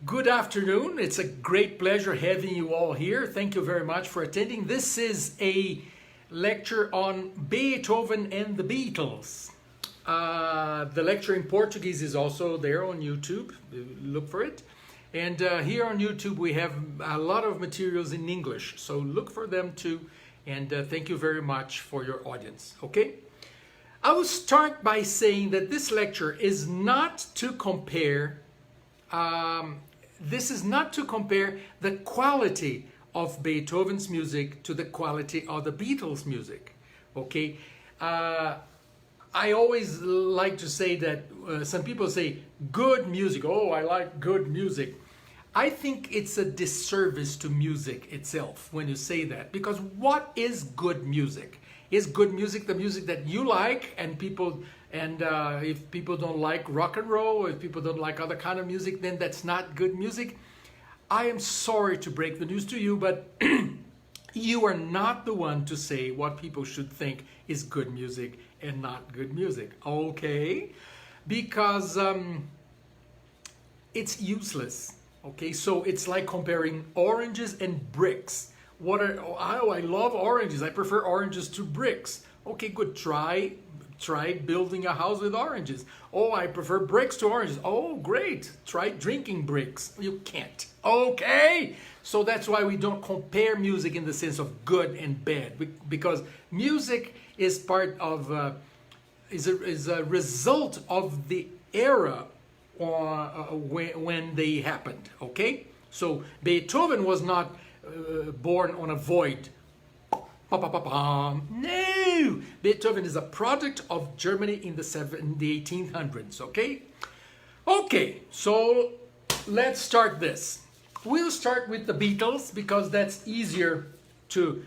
Good afternoon. It's a great pleasure having you all here. Thank you very much for attending. This is a lecture on Beethoven and the Beatles. The lecture in Portuguese is also there on YouTube. Look for it. And here on YouTube we have a lot of materials in English, so look for them too. And thank you very much for your audience. Okay? I will start by saying that this lecture is not to compare the quality of Beethoven's music to the quality of the Beatles' music. Okay? I always like to say that some people say good music. Oh, I like good music. I think it's a disservice to music itself when you say that, because what is good music? Is good music the music that you like, and if people don't like rock and roll, or if people don't like other kind of music, then that's not good music? I am sorry to break the news to you, but you are not the one to say what people should think is good music and not good music, okay? Because it's useless, okay? So it's like comparing oranges and bricks. I love oranges. I prefer oranges to bricks. Okay, good. Try building a house with oranges. Oh, I prefer bricks to oranges. Oh, great. Try drinking bricks. You can't. Okay? So that's why we don't compare music in the sense of good and bad, because music is part of is a result of the era when they happened. Okay? So Beethoven was not born on a void. No! Beethoven is a product of Germany in the 1800s, okay? Okay, so let's start this. We'll start with the Beatles because that's easier to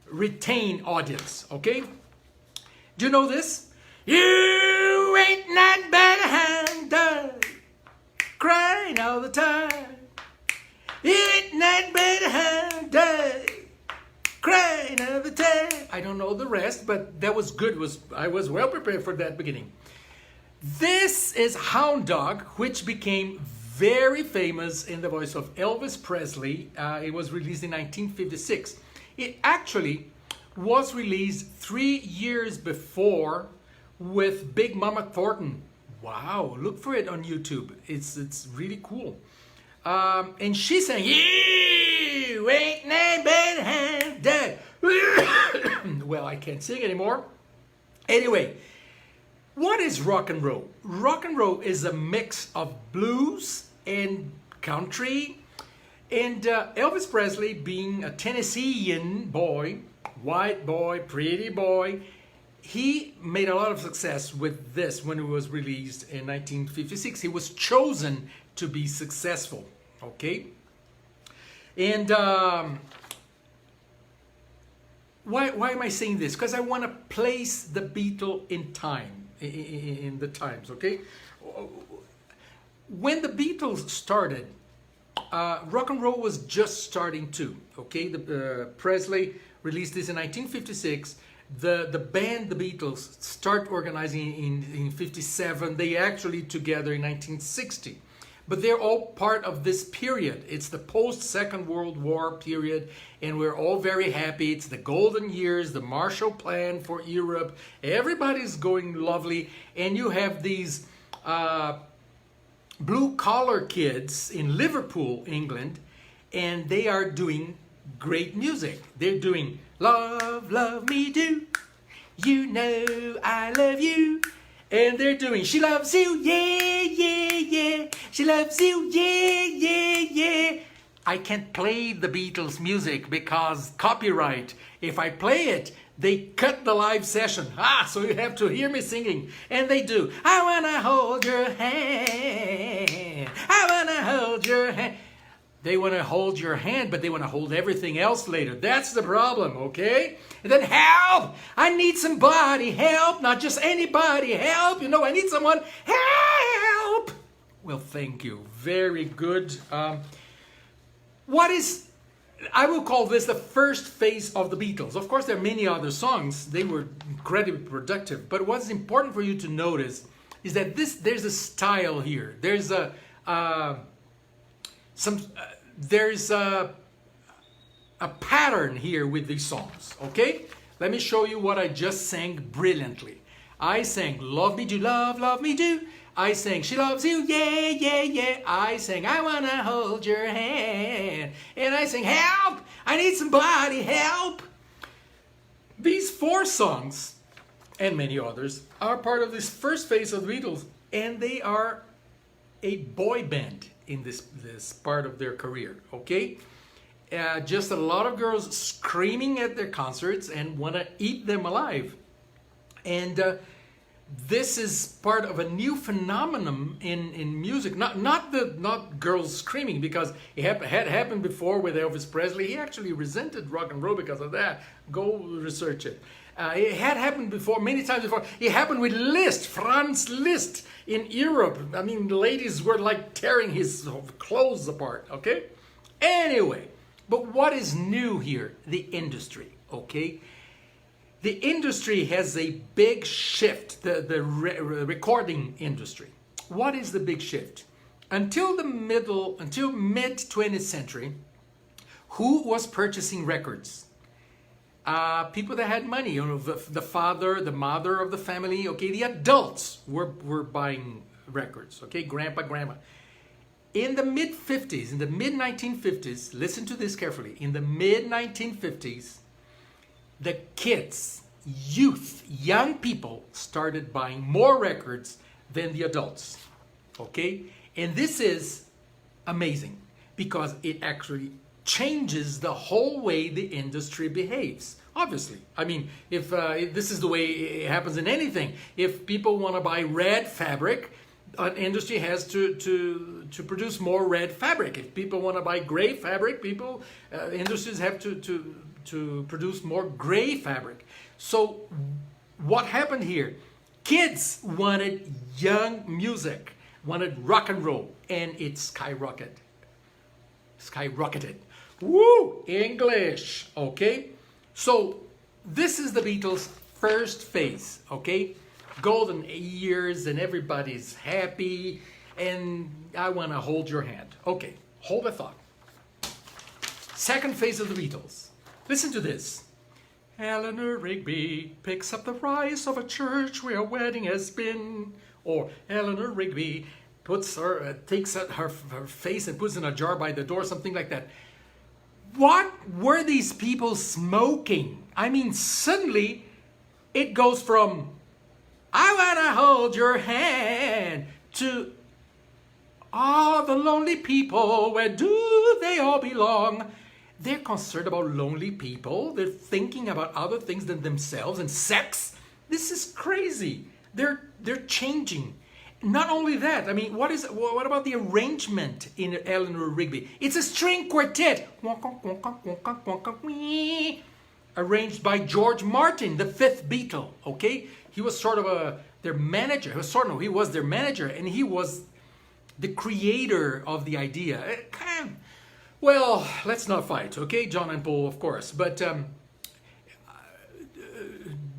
retain audience, okay? Do you know this? You ain't not but a hound dog, crying all the time. Ain't not but a hound dog, crying all the time. I don't know the rest, but that was good. I was well prepared for that beginning. This is Hound Dog, which became very famous in the voice of Elvis Presley. It was released in 1956. It actually was released 3 years before with Big Mama Thornton. Wow, look for it on YouTube. It's really cool. And she sang, "You ain't nothing but a hound dog." Well, I can't sing anymore. Anyway, what is rock and roll? Rock and roll is a mix of blues and country. And Elvis Presley, being a Tennessean boy, white boy, pretty boy, he made a lot of success with this when it was released in 1956. He was chosen to be successful, okay? And why am I saying this? Because I want to place the Beatles in time, in the times, okay? When the Beatles started, rock and roll was just starting too, okay? Presley released this in 1956. The band, the Beatles, start organizing in 57. They actually together in 1960. But they're all part of this period. It's the post-Second World War period, and we're all very happy. It's the golden years, the Marshall Plan for Europe. Everybody's going lovely, and you have these blue-collar kids in Liverpool, England, and they are doing great music. They're doing "Love, Love Me Do, You Know I Love You." And they're doing "She Loves You, yeah, yeah, yeah. She loves you, yeah, yeah, yeah." I can't play the Beatles music because copyright. If I play it, they cut the live session. So you have to hear me singing. And they do. "I wanna hold your hand. I wanna hold your hand." They want to hold your hand, but they want to hold everything else later. That's the problem, okay? And then "Help! I need somebody, help! Not just anybody, help! You know, I need someone, help!" Well, thank you. Very good. I will call this the first phase of the Beatles. Of course, there are many other songs. They were incredibly productive. But what's important for you to notice is that there's a style here. There's a there's a pattern here with these songs, okay? Let me show you what I just sang brilliantly. I sang, love me do, love me do. I sang, she loves you, yeah, yeah, yeah. I sang, I wanna hold your hand. And I sang, help, I need somebody, help. These 4 songs, and many others, are part of this first phase of the Beatles, and they are a boy band in this part of their career, okay? Just a lot of girls screaming at their concerts and want to eat them alive. And this is part of a new phenomenon in music. Not girls screaming, because it had happened before with Elvis Presley. He actually resented rock and roll because of that. Go research it. It had happened before, many times before. It happened with Liszt, Franz Liszt in Europe. I mean, the ladies were like tearing his clothes apart, okay? Anyway, but what is new here? The industry, okay? The industry has a big shift, the recording industry. What is the big shift? Until mid 20th century, who was purchasing records? People that had money, you know, the father, the mother of the family, okay? The adults were buying records, okay? Grandpa, grandma. In the mid-50s, in the mid-1950s, listen to this carefully, in the mid-1950s, the kids, youth, young people started buying more records than the adults, okay? And this is amazing because it actually changes the whole way the industry behaves. Obviously, I mean, if this is the way it happens in anything, if people want to buy red fabric, an industry has to produce more red fabric. If people want to buy gray fabric, industries have to produce more gray fabric. So what happened here? Kids wanted young music, wanted rock and roll, and it skyrocketed. Woo! English, okay? So this is the Beatles' first phase, okay? Golden years and everybody's happy and I want to hold your hand. Okay, hold the thought. Second phase of the Beatles. Listen to this. Eleanor Rigby picks up the rice of a church where a wedding has been. Or Eleanor Rigby takes her face and puts in a jar by the door, something like that. What were these people smoking? I mean, suddenly it goes from I wanna hold your hand to all the lonely people, where do they all belong? They're concerned about lonely people. They're thinking about other things than themselves and sex. This is crazy. They're changing. Not only that, I mean, what about the arrangement in Eleanor Rigby? It's a string quartet. Arranged by George Martin, the 5th Beatle, okay? He was sort of their manager. He was their manager, and he was the creator of the idea. Well, let's not fight, okay? John and Paul, of course. But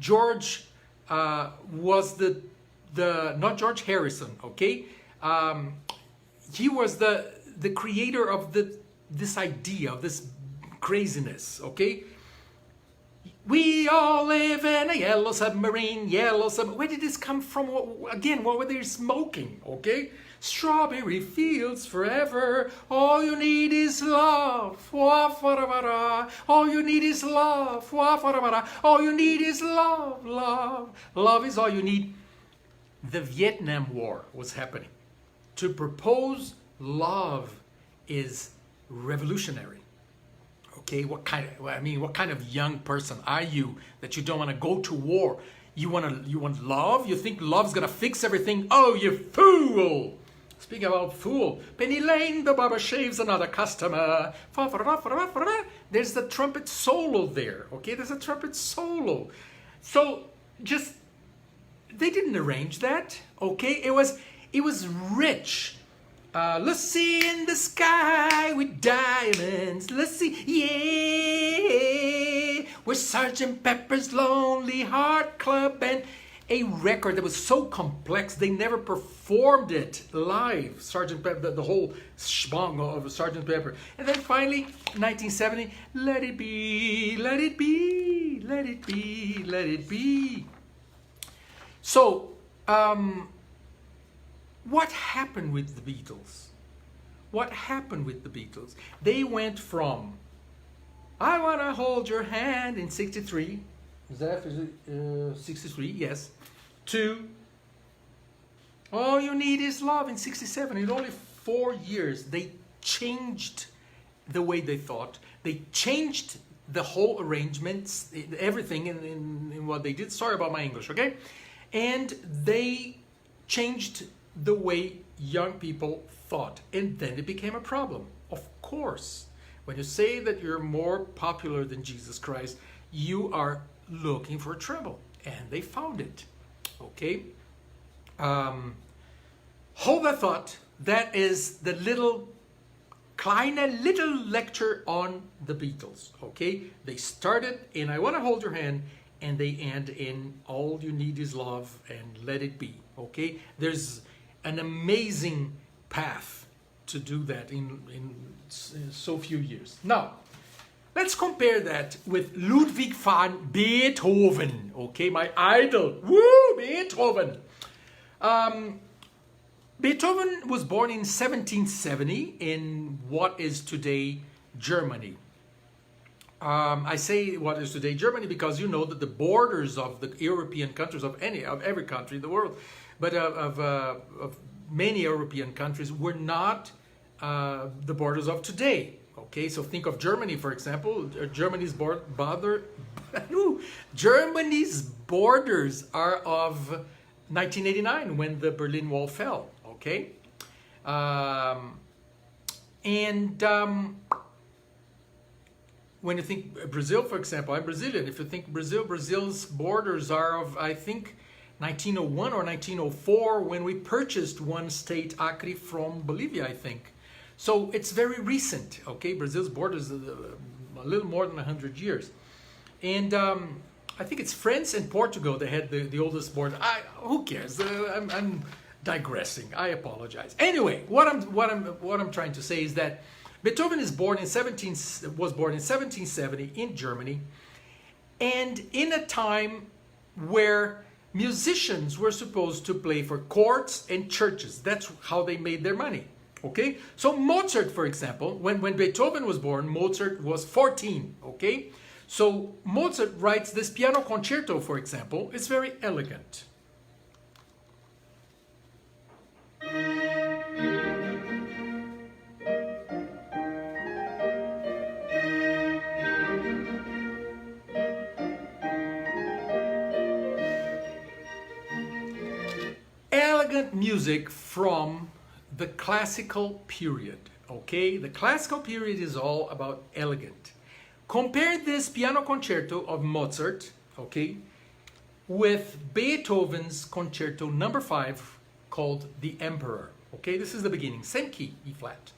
George was not George Harrison, okay? He was the creator of this idea, of this craziness, okay? We all live in a yellow submarine, Where did this come from? What were they smoking, okay? Strawberry fields forever. All you need is love. All you need is love. All you need is love, love. Love is all you need. The Vietnam War was happening. To propose love is revolutionary. Okay, what kind of young person are you that you don't want to go to war? You want love? You think love's gonna fix everything? Oh, you fool! Speaking about fool, Penny Lane, the barber shaves another customer. There's the trumpet solo there. Okay, there's a trumpet solo. So they didn't arrange that. Okay, it was rich. Let's see in the sky with diamonds. Let's see, yeah, with Sergeant Pepper's Lonely Heart Club Band. a record that was so complex they never performed it live. Sgt. Pepper, the whole schbong of Sgt. Pepper. And then finally, 1970, let it be, let it be, let it be, let it be. So, what happened with the Beatles? What happened with the Beatles? They went from I Wanna Hold Your Hand in 63, is that 63? Yes. To All You Need Is Love in 67. In only 4 years, they changed the way they thought. They changed the whole arrangements, everything in what they did. Sorry about my English, okay? And they changed the way young people thought. And then it became a problem. Of course, when you say that you're more popular than Jesus Christ, you are looking for trouble. And they found it. Okay? Hold that thought. That is the little lecture on the Beatles. Okay? They started in I Wanna Hold Your Hand, and they end in All You Need Is Love and Let It Be. Okay? There's an amazing path to do that in so few years. Now, let's compare that with Ludwig van Beethoven. Okay, my idol. Woo, Beethoven. Beethoven was born in 1770 in what is today Germany. I say what is today Germany because you know that the borders of the European countries, of every country in the world, but of many European countries were not the borders of today. Okay, so think of Germany, for example. Germany's Germany's borders are of 1989 when the Berlin Wall fell. Okay, when you think Brazil, for example, I'm Brazilian. If you think Brazil's borders are of, I think, 1901 or 1904 when we purchased one state, Acre, from Bolivia, I think. So it's very recent, okay? Brazil's borders are a little more than 100 years. And I think it's France and Portugal that had the oldest border. Who cares? I'm digressing. I apologize. Anyway, what I'm trying to say is that Beethoven was born in 1770 in Germany, and in a time where musicians were supposed to play for courts and churches. That's how they made their money. Okay? So Mozart, for example, when Beethoven was born, Mozart was 14. Okay? So Mozart writes this piano concerto, for example. It's very elegant. Elegant music from the classical period. Okay? The classical period is all about elegant. Compare this piano concerto of Mozart, okay, with Beethoven's concerto number 5 called The Emperor. Okay, this is the beginning. Same key, E flat.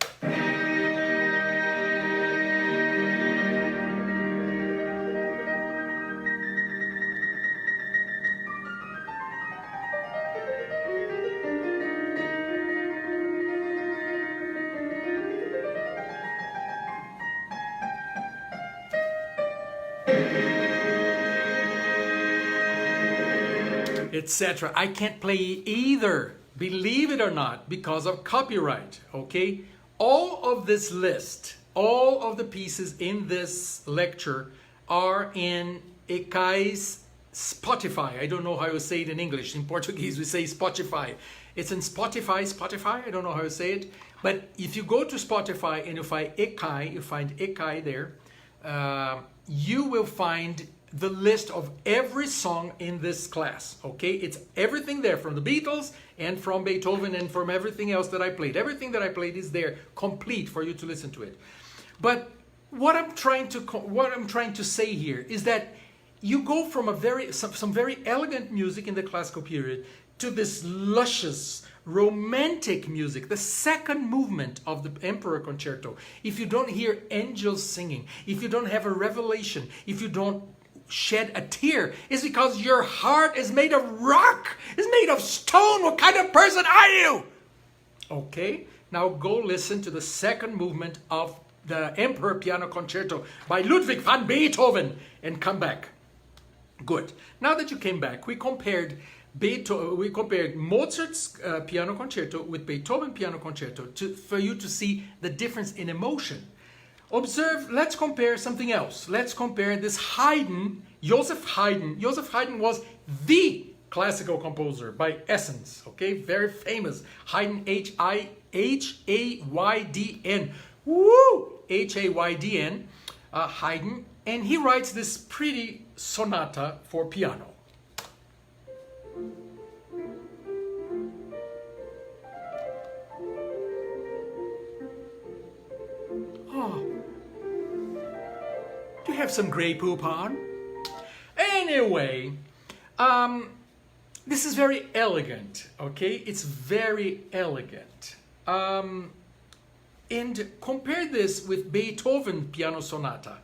Etc. I can't play either, believe it or not, because of copyright, okay? All of this list, all of the pieces in this lecture are in ECAI's Spotify. I don't know how you say it in English. In Portuguese, we say Spotify. It's in Spotify, I don't know how to say it. But if you go to Spotify and you find ECAI there, you will find the list of every song in this class, okay? It's everything there from the Beatles and from Beethoven and from everything else that I played. Everything that I played is there, complete for you to listen to it. But what I'm trying to say here is that you go from some very elegant music in the classical period to this luscious, romantic music, the second movement of the Emperor Concerto. If you don't hear angels singing, if you don't have a revelation, if you don't shed a tear is because your heart is made of rock, is made of stone. What kind of person are you? Okay, now go listen to the second movement of the Emperor Piano Concerto by Ludwig van Beethoven and come back. Good. Now that you came back, we compared Mozart's piano concerto with Beethoven piano concerto for you to see the difference in emotion. Observe, let's compare something else. Let's compare this Haydn, Joseph Haydn. Joseph Haydn was the classical composer by essence, okay? Very famous. Haydn, H-A-Y-D-N. Woo! H-A-Y-D-N, Haydn. And he writes this pretty sonata for piano. Oh. Do you have some Grey Poupon? Anyway, this is very elegant, okay? It's very elegant. And compare this with Beethoven Piano Sonata.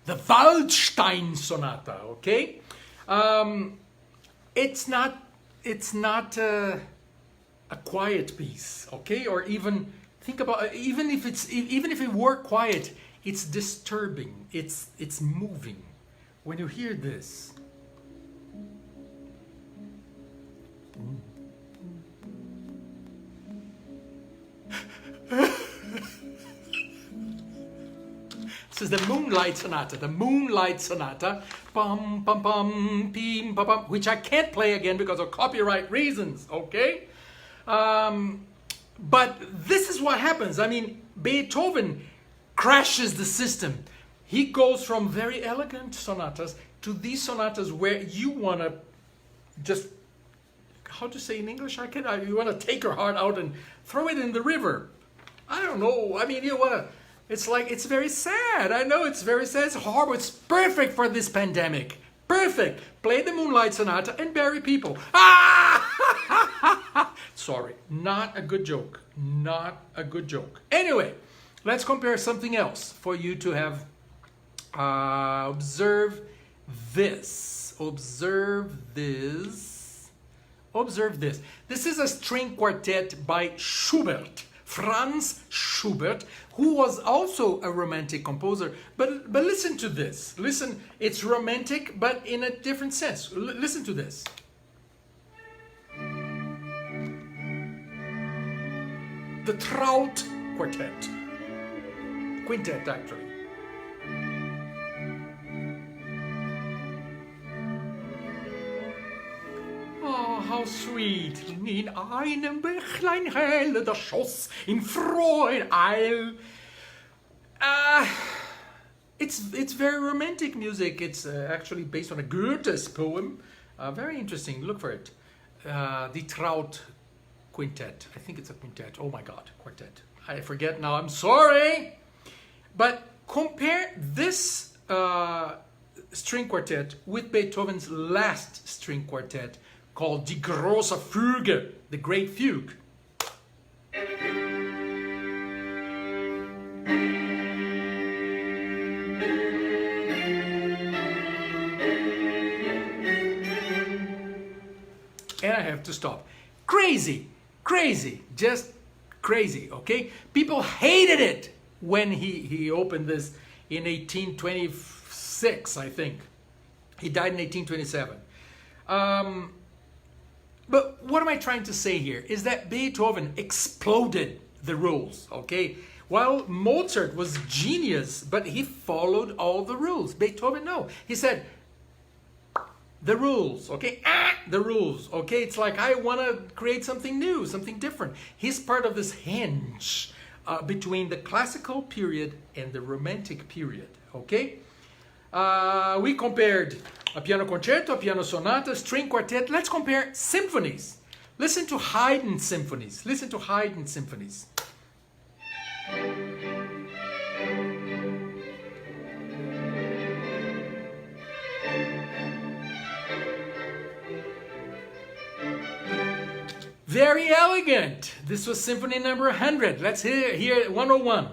The Waldstein Sonata, okay? It's not a quiet piece, okay? Or even think about even if it were quiet, it's disturbing. It's moving. When you hear this. This is the Moonlight Sonata, bum, bum, bum, pim, bum, bum, which I can't play again because of copyright reasons, okay? But this is what happens. I mean, Beethoven crashes the system. He goes from very elegant sonatas to these sonatas where you want to just, how to say in English? You want to take your heart out and throw it in the river. I don't know. I mean, you want to. It's like, it's very sad. I know it's very sad. It's horrible. It's perfect for this pandemic. Perfect. Play the Moonlight Sonata and bury people. Ah! Sorry. Not a good joke. Not a good joke. Anyway, let's compare something else for you to have. Observe this. Observe this. Observe this. This is a string quartet by Schubert. Franz Schubert, who was also a romantic composer. But listen to this. Listen, it's romantic, but in a different sense. Listen to this. The Traut Quartet. Quintet, actually. How sweet, in einem Bächlein helle, das schoss in frohen Eil. It's very romantic music. It's actually based on a Goethe's poem. Very interesting. Look for it. The Traut Quintet. I think it's a quintet. Oh my God, quartet. I forget now. I'm sorry. But compare this string quartet with Beethoven's last string quartet, called Die große Fuge, the Great Fugue. And I have to stop. Crazy, crazy, just crazy, okay? People hated it when he opened this in 1826, I think. He died in 1827. But what am I trying to say here is that Beethoven exploded the rules, okay? While Mozart was genius, but he followed all the rules. Beethoven, no. He said, the rules, okay? The rules, okay? It's like, I want to create something new, something different. He's part of this hinge between the classical period and the romantic period, okay? We compared a piano concerto, a piano sonata, string quartet. Let's compare symphonies. Listen to Haydn symphonies. Listen to Haydn symphonies. Very elegant. This was Symphony number 100. Let's hear 101.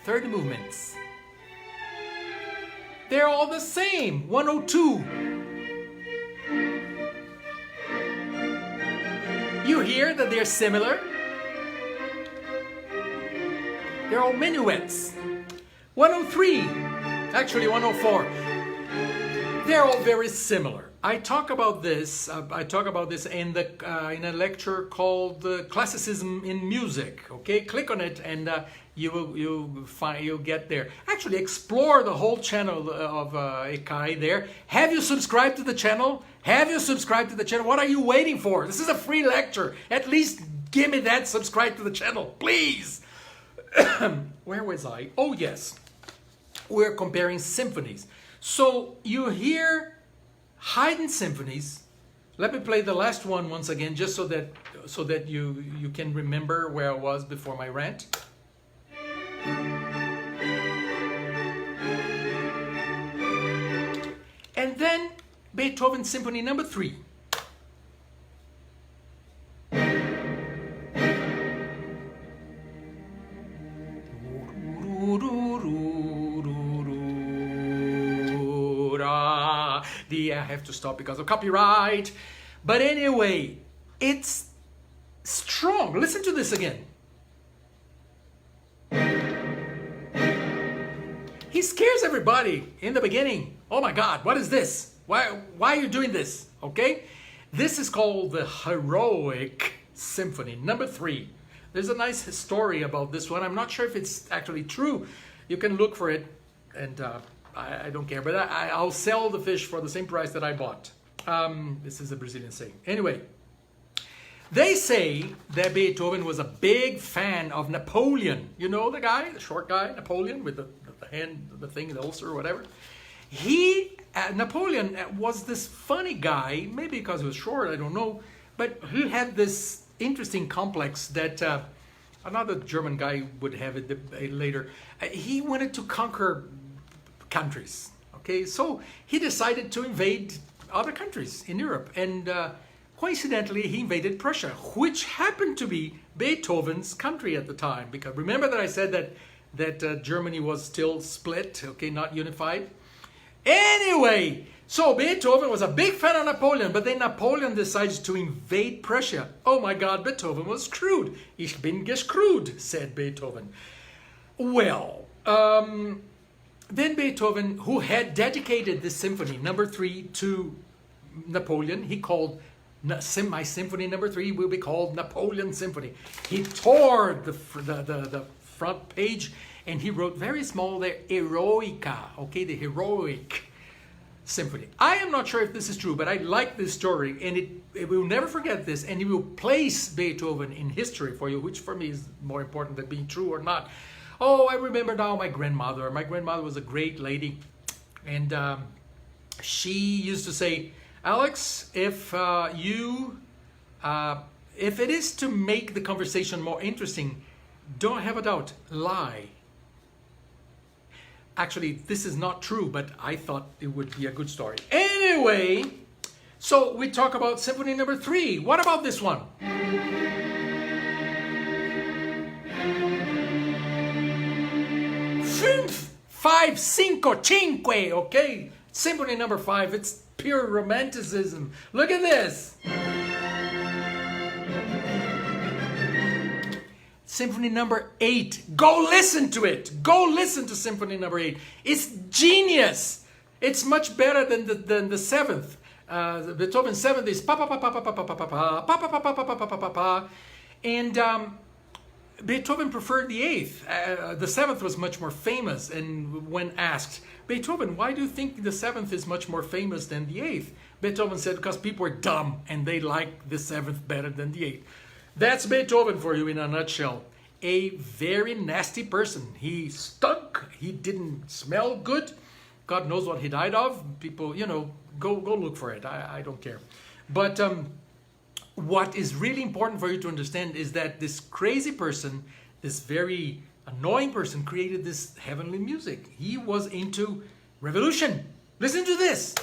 Third movements. They're all the same. 102. You hear that they're similar? They're all minuets. 103. Actually 104. They're all very similar. I talk about this in a lecture called Classicism in Music. Okay, click on it and you'll get there. Actually, explore the whole channel of ECAI there. Have you subscribed to the channel? Have you subscribed to the channel? What are you waiting for? This is a free lecture. At least give me that. Subscribe to the channel, please. Where was I? Oh yes, we're comparing symphonies. So you hear Haydn symphonies. Let me play the last one once again, just so that you can remember where I was before my rant. And then Beethoven Symphony number 3. I have to stop because of copyright. But anyway, it's strong. Listen to this again. He scares everybody in the beginning. Oh my God, what is this? Why are you doing this? Okay? This is called the Heroic Symphony, number 3. There's a nice story about this one. I'm not sure if it's actually true. You can look for it, and I don't care. But I'll sell the fish for the same price that I bought. This is a Brazilian saying. Anyway, they say that Beethoven was a big fan of Napoleon. You know the guy, the short guy, Napoleon, with the hand, the thing, the ulcer or whatever. Napoleon was this funny guy, maybe because he was short, I don't know, but he had this interesting complex that another German guy would have it later. He wanted to conquer countries, okay? So he decided to invade other countries in Europe, and coincidentally he invaded Prussia, which happened to be Beethoven's country at the time, because remember that I said that Germany was still split, okay, not unified. Anyway, so Beethoven was a big fan of Napoleon, but then Napoleon decides to invade Prussia. Oh my God, Beethoven was screwed. Ich bin gescrewed, said Beethoven. Well, then Beethoven, who had dedicated this symphony, number 3, to Napoleon, he called my symphony number 3 will be called Napoleon Symphony. He tore the front page and he wrote very small there, Eroica, okay, the heroic symphony. I am not sure if this is true, but I like this story, and it will never forget this, and it will place Beethoven in history for you, which for me is more important than being true or not. Oh, I remember now my grandmother. My grandmother was a great lady, and she used to say, Alex, if it is to make the conversation more interesting, don't have a doubt, lie. Actually, this is not true, but I thought it would be a good story. Anyway, so we talk about Symphony number 3. What about this one? 5, 5, okay? Symphony number 5, it's pure romanticism. Look at this. Symphony number 8. Go listen to it. Go listen to Symphony number 8. It's genius. It's much better than the 7th. Beethoven's 7th is pa pa pa pa pa pa pa pa pa pa pa pa pa pa pa pa pa pa, and Beethoven preferred the 8th. The 7th was much more famous, and when asked, Beethoven, why do you think the 7th is much more famous than the 8th? Beethoven said, because people are dumb and they like the 7th better than the 8th. That's Beethoven for you in a nutshell. A very nasty person. He stunk. He didn't smell good. God knows what he died of. People, you know, go look for it. I don't care. But what is really important for you to understand is that this crazy person, this very annoying person, created this heavenly music. He was into revolution. Listen to this.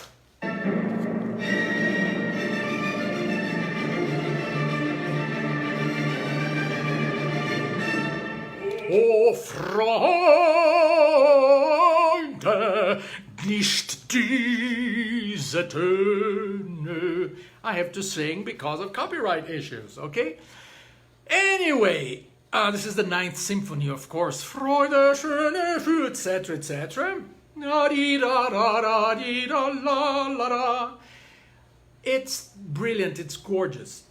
Oh, Freunde, nicht diese Töne. I have to sing because of copyright issues, okay? Anyway, this is the Ninth Symphony, of course. Freude, schöne, etc., etc. It's brilliant, it's gorgeous.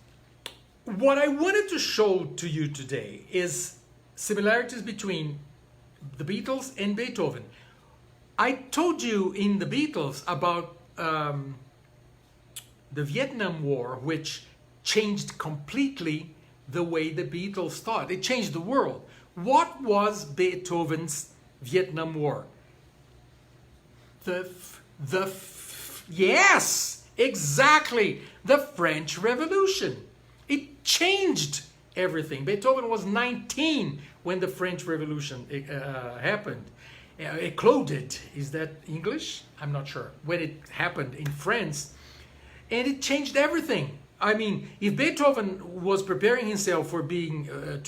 What I wanted to show to you today is similarities between the Beatles and Beethoven. I told you in the Beatles about the Vietnam War, which changed completely the way the Beatles thought. It changed the world. What was Beethoven's Vietnam War? Yes, exactly, the French Revolution. It changed everything. Beethoven was 19 when the French Revolution happened. Ecloded, is that English? I'm not sure. When it happened in France, and it changed everything. I mean, if Beethoven was preparing himself for being a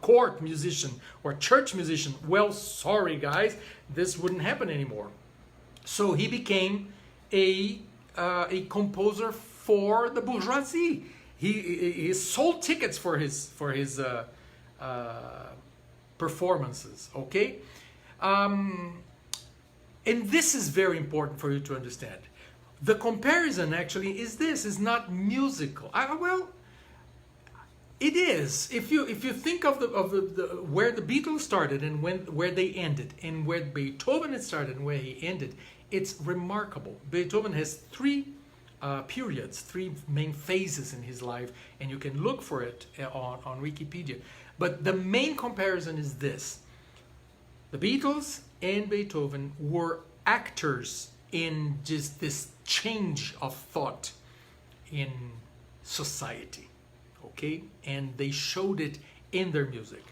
court musician or church musician, well, sorry guys, this wouldn't happen anymore. So he became a composer for the bourgeoisie. He sold tickets for his performances. Okay, and this is very important for you to understand. The comparison actually is not musical. Well, it is. If you think of the where the Beatles started and where they ended, and where Beethoven had started and where he ended, it's remarkable. Beethoven has three periods, three main phases in his life, and you can look for it on Wikipedia. But the main comparison is this: the Beatles and Beethoven were actors in just this change of thought in society, okay? And they showed it in their music.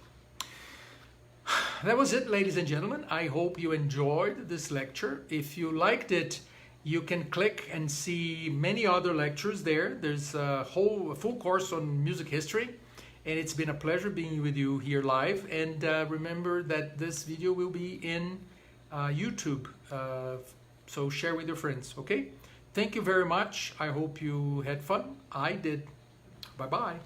That was it, ladies and gentlemen. I hope you enjoyed this lecture. If you liked it, you can click and see many other lectures there. There's a full course on music history, and it's been a pleasure being with you here live. And remember that this video will be in YouTube, so share with your friends, okay? Thank you very much. I hope you had fun. I did. Bye-bye.